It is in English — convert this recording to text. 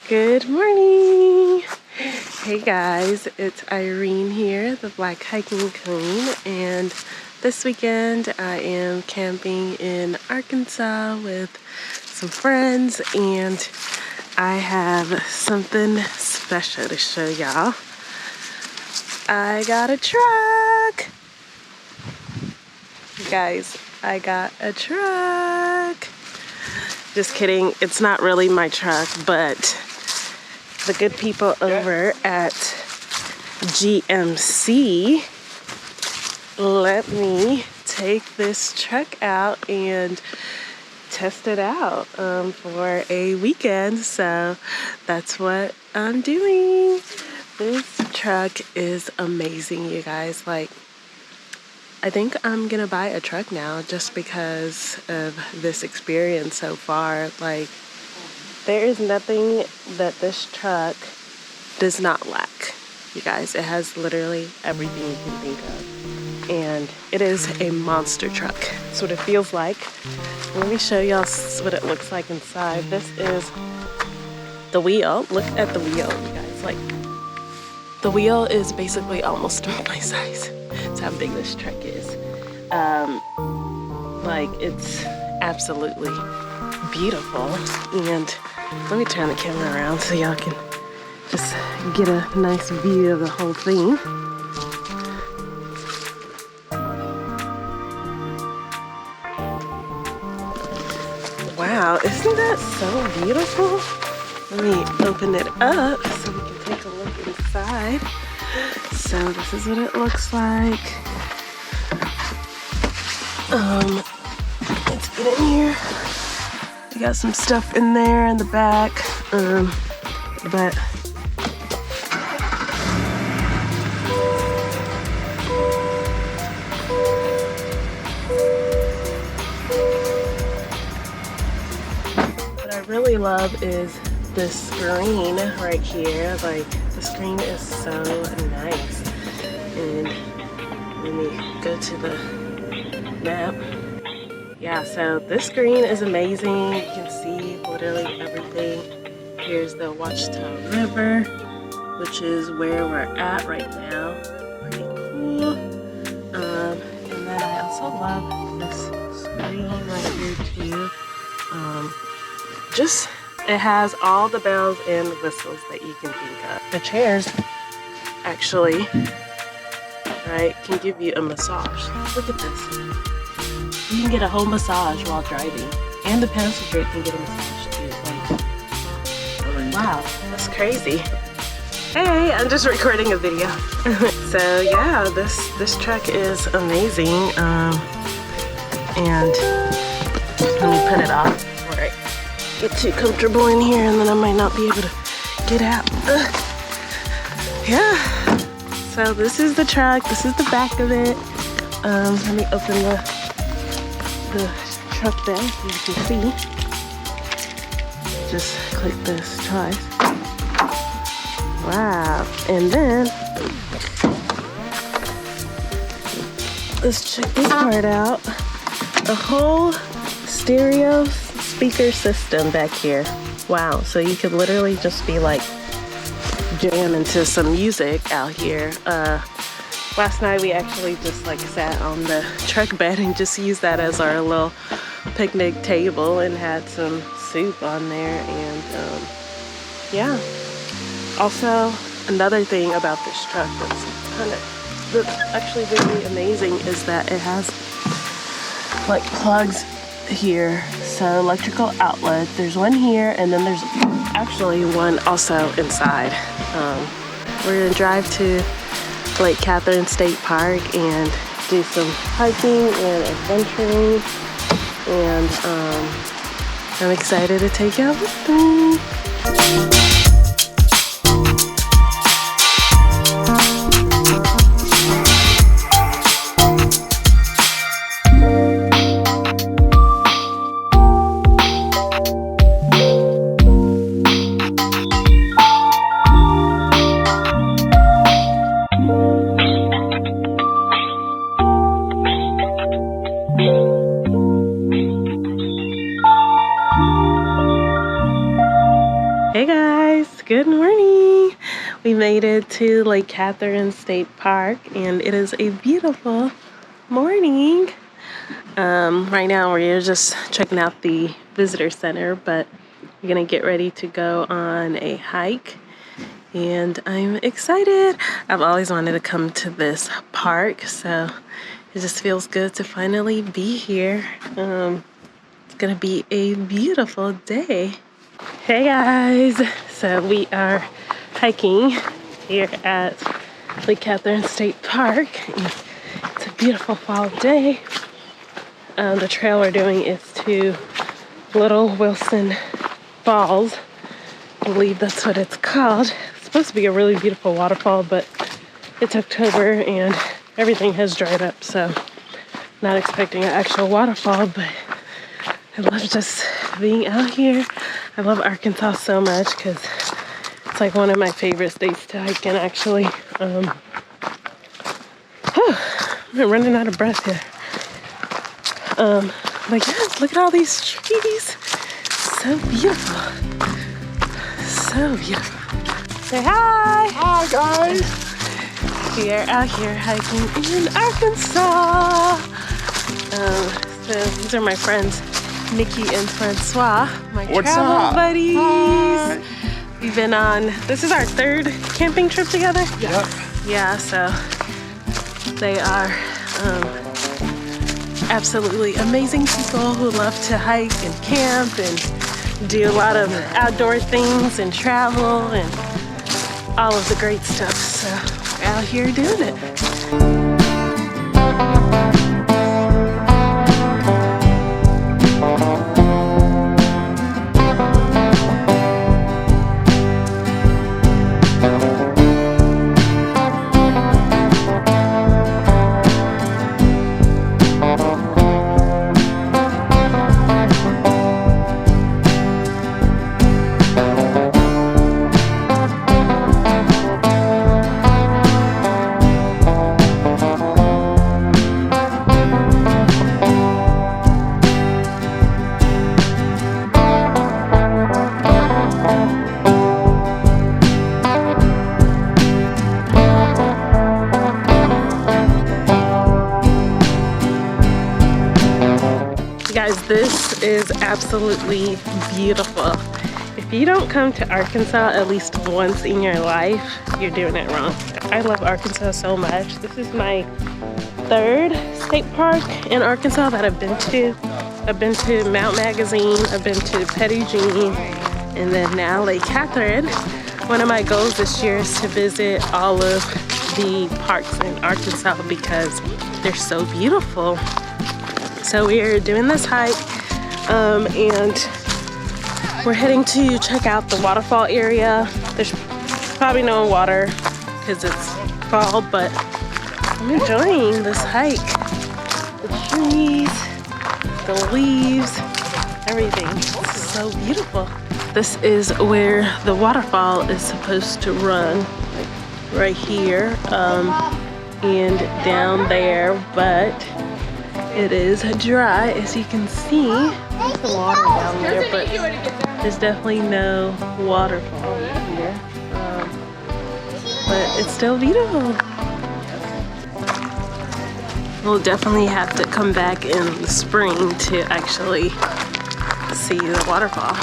Good morning. Hey guys, it's Irene here, the Black Hiking Queen, and this weekend I am camping in Arkansas with some friends, and I have something special to show y'all. I got a truck. You guys, I got a truck. Just kidding, it's not really my truck, but the good people over at GMC let me take this truck out and test it out for a weekend. So that's what I'm doing. This truck is amazing, you guys. Like, I think I'm gonna buy a truck now just because of this experience so far. Like, there is nothing that this truck does not lack, you guys. It has literally everything you can think of. And it is a monster truck. That's what it feels like. Let me show y'all what it looks like inside. This is the wheel. Look at the wheel, you guys. Like, the wheel is basically almost my size. That's how big this truck is. Like, it's absolutely beautiful. And let me turn the camera around so y'all can just get a nice view of the whole thing. Wow, isn't that so beautiful? Let me open it up so we can take a look inside. So this is what it looks like. Let's get in here. We got some stuff in there in the back, but what I really love is this screen right here. Like, the screen is so nice. And let me go to the map. Yeah, so this screen is amazing. You can see literally everything. Here's the Watchtower River, which is where we're at right now. Pretty cool. And then I also love this screen right here too. Just, it has all the bells and whistles that you can think of. The chairs actually, right, can give you a massage. Look at this. You can get a whole massage while driving, and the passenger can get a massage too. Like, wow, that's crazy. Hey, I'm just recording a video. So yeah, this truck is amazing. And let me put it off before I get too comfortable in here, and then I might not be able to get out. Yeah. So this is the truck. This is the back of it. Let me open the truck back so you can see. Just click this twice. Wow. And then let's check this part out. A whole stereo speaker system back here. Wow. So you could literally just be like jamming to some music out here. Last night we actually just like sat on the truck bed and just used that as our little picnic table and had some soup on there. And yeah. Also, another thing about this truck that's actually really amazing is that it has like plugs here. So electrical outlet, there's one here, and then there's actually one also inside. We're gonna drive to Lake Catherine State Park and do some hiking and adventuring, and I'm excited to take y'all with me. guys, good morning. We made it to Lake Catherine State Park and it is a beautiful morning. Right now we're just checking out the visitor center, but we're gonna get ready to go on a hike and I'm excited. I've always wanted to come to this park, so it just feels good to finally be here. It's gonna be a beautiful day. Hey guys, so we are hiking here at Lake Catherine State Park. It's a beautiful fall day. The trail we're doing is to Little Wilson Falls. I believe that's what it's called. It's supposed to be a really beautiful waterfall, but it's October and everything has dried up, so not expecting an actual waterfall, but I love just being out here. I love Arkansas so much because it's like one of my favorite states to hike in, actually. I'm running out of breath here. But yeah, look at all these trees. So beautiful. So beautiful. Say hi. Hi guys. We are out here hiking in Arkansas. So these are my friends Nikki and Francois, my travel buddies. Hi. We've been on, this is our third camping trip together. Yep. Yeah, so they are absolutely amazing people who love to hike and camp and do a lot of outdoor things and travel and all of the great stuff. So we're out here doing it. Guys, this is absolutely beautiful. If you don't come to Arkansas at least once in your life, you're doing it wrong. I love Arkansas so much. This is my third state park in Arkansas that I've been to. I've been to Mount Magazine, I've been to Petit Jean, and then now Lake Catherine. One of my goals this year is to visit all of the parks in Arkansas because they're so beautiful. So we are doing this hike and we're heading to check out the waterfall area. There's probably no water because it's fall, but I'm enjoying this hike. The trees, the leaves, everything. It's so beautiful. This is where the waterfall is supposed to run, like right here and down there, but it is dry, as you can see. There's some water down there, but there's definitely no waterfall here. But it's still beautiful. We'll definitely have to come back in the spring to actually see the waterfall.